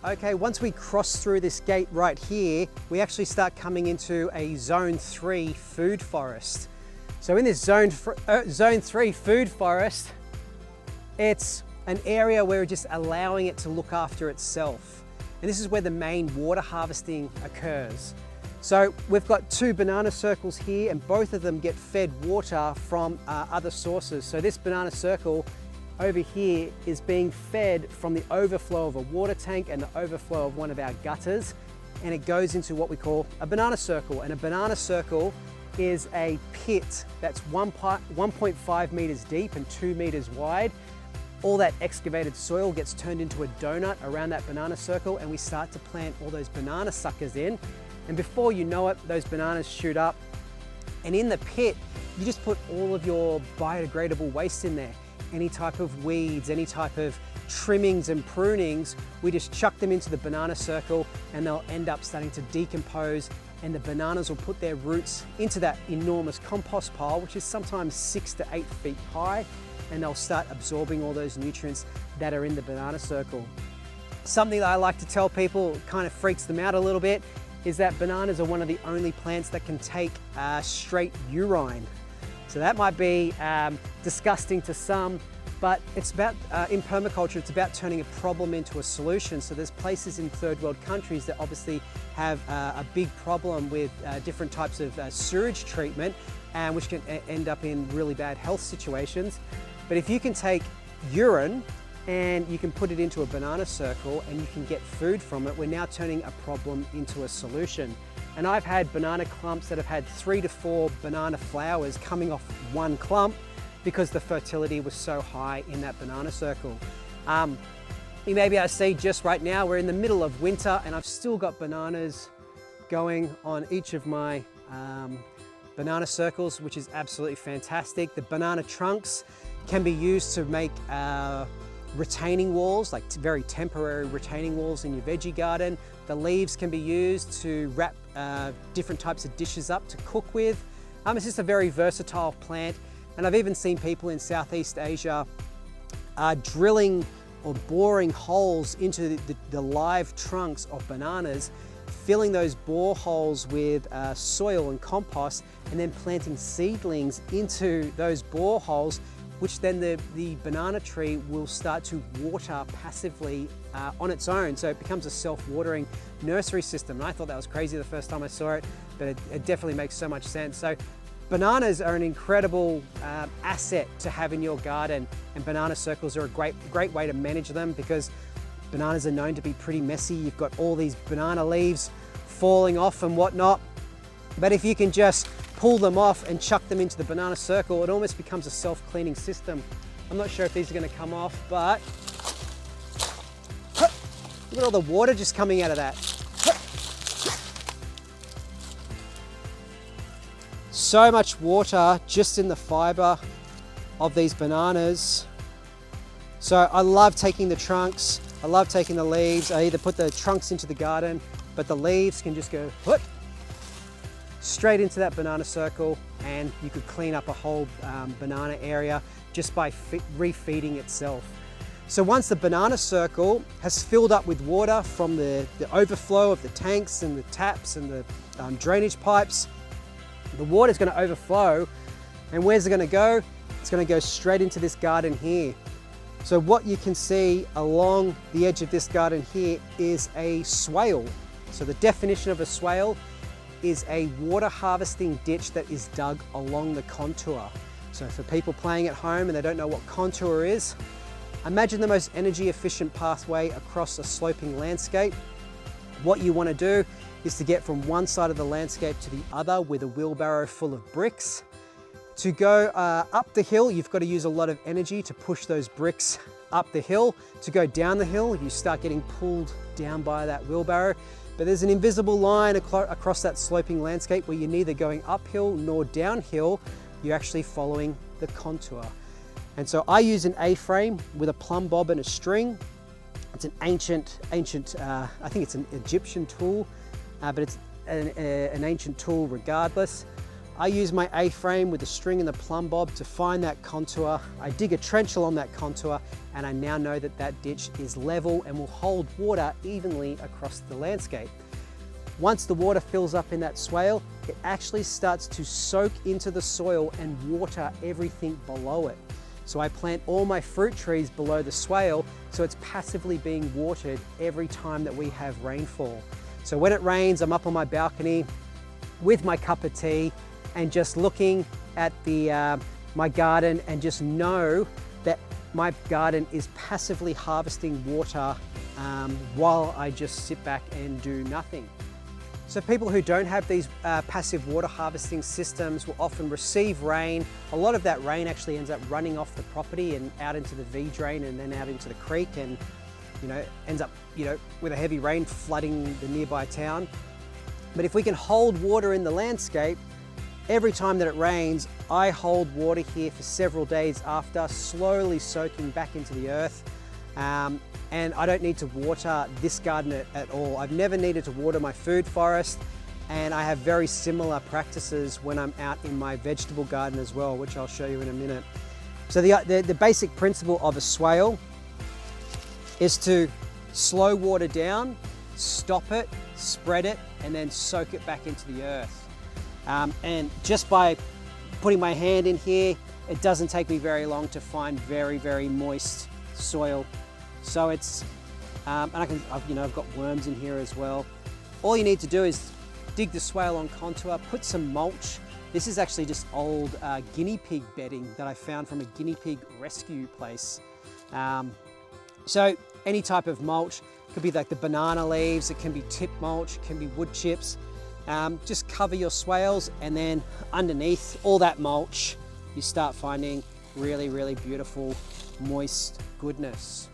Okay, once we cross through this gate right here, we actually start coming into a Zone 3 food forest. So in this Zone 3 food forest, it's an area where we're just allowing it to look after itself. And this is where the main water harvesting occurs. So we've got 2 banana circles here, and both of them get fed water from other sources. So this banana circle over here is being fed from the overflow of a water tank and the overflow of one of our gutters, and it goes into what we call a banana circle. And a banana circle is a pit that's 1.5 meters deep and 2 meters wide. All that excavated soil gets turned into a donut around that banana circle, and we start to plant all those banana suckers in. And before you know it, those bananas shoot up. And in the pit, you just put all of your biodegradable waste in there. Any type of weeds, any type of trimmings and prunings, we just chuck them into the banana circle, and they'll end up starting to decompose, and the bananas will put their roots into that enormous compost pile, which is sometimes 6 to 8 feet high, and they'll start absorbing all those nutrients that are in the banana circle. Something that I like to tell people, kind of freaks them out a little bit, is that bananas are one of the only plants that can take straight urine. So that might be disgusting to some, but it's about, in permaculture, it's about turning a problem into a solution. So there's places in third world countries that obviously have a big problem with different types of sewage treatment, which can end up in really bad health situations. But if you can take urine and you can put it into a banana circle and you can get food from it, we're now turning a problem into a solution. And I've had banana clumps that have had 3 to 4 banana flowers coming off one clump because the fertility was so high in that banana circle. You may be able to see just right now, we're in the middle of winter and I've still got bananas going on each of my banana circles, which is absolutely fantastic. The banana trunks can be used to make retaining walls, like very temporary retaining walls in your veggie garden. The leaves can be used to wrap different types of dishes up to cook with. It's just a very versatile plant. And I've even seen people in Southeast Asia drilling or boring holes into the live trunks of bananas, filling those bore holes with soil and compost, and then planting seedlings into those bore holes, which then the banana tree will start to water passively on its own. So it becomes a self-watering nursery system. And I thought that was crazy the first time I saw it, but it definitely makes so much sense. So bananas are an incredible asset to have in your garden, and banana circles are a great way to manage them because bananas are known to be pretty messy. You've got all these banana leaves falling off and whatnot. But if you can just pull them off and chuck them into the banana circle, it almost becomes a self-cleaning system. I'm not sure if these are going to come off, but look at all the water just coming out of that. So much water just in the fiber of these bananas. So I love taking the trunks, I love taking the leaves. I either put the trunks into the garden, but the leaves can just go straight into that banana circle, and you could clean up a whole banana area just by refeeding itself. So once the banana circle has filled up with water from the overflow of the tanks and the taps and the drainage pipes, the water is going to overflow, and where's it going to go? It's going to go straight into this garden here. So what you can see along the edge of this garden here is a swale. So the definition of a swale is a water harvesting ditch that is dug along the contour. So for people playing at home and they don't know what contour is, imagine the most energy efficient pathway across a sloping landscape. What you want to do is to get from one side of the landscape to the other with a wheelbarrow full of bricks. To go up the hill, you've got to use a lot of energy to push those bricks up the hill. To go down the hill, you start getting pulled down by that wheelbarrow. But there's an invisible line across that sloping landscape where you're neither going uphill nor downhill, you're actually following the contour. And so I use an A-frame with a plumb bob and a string. It's an ancient, I think it's an Egyptian tool, but it's an ancient tool regardless. I use my A-frame with the string and the plumb bob to find that contour. I dig a trench along that contour, and I now know that that ditch is level and will hold water evenly across the landscape. Once the water fills up in that swale, it actually starts to soak into the soil and water everything below it. So I plant all my fruit trees below the swale, so it's passively being watered every time that we have rainfall. So when it rains, I'm up on my balcony with my cup of tea and just looking at my garden, and just know that my garden is passively harvesting water while I just sit back and do nothing. So people who don't have these passive water harvesting systems will often receive rain. A lot of that rain actually ends up running off the property and out into the V drain and then out into the creek, and ends up with a heavy rain flooding the nearby town. But if we can hold water in the landscape, every time that it rains, I hold water here for several days after, slowly soaking back into the earth. And I don't need to water this garden at all. I've never needed to water my food forest, and I have very similar practices when I'm out in my vegetable garden as well, which I'll show you in a minute. So the basic principle of a swale is to slow water down, stop it, spread it, and then soak it back into the earth. And just by putting my hand in here, it doesn't take me very long to find very, very moist soil. So it's, and I've got worms in here as well. All you need to do is dig the swale on contour, put some mulch. This is actually just old guinea pig bedding that I found from a guinea pig rescue place. So any type of mulch, could be like the banana leaves, it can be tip mulch, it can be wood chips. Just cover your swales, and then underneath all that mulch, you start finding really, really beautiful, moist goodness.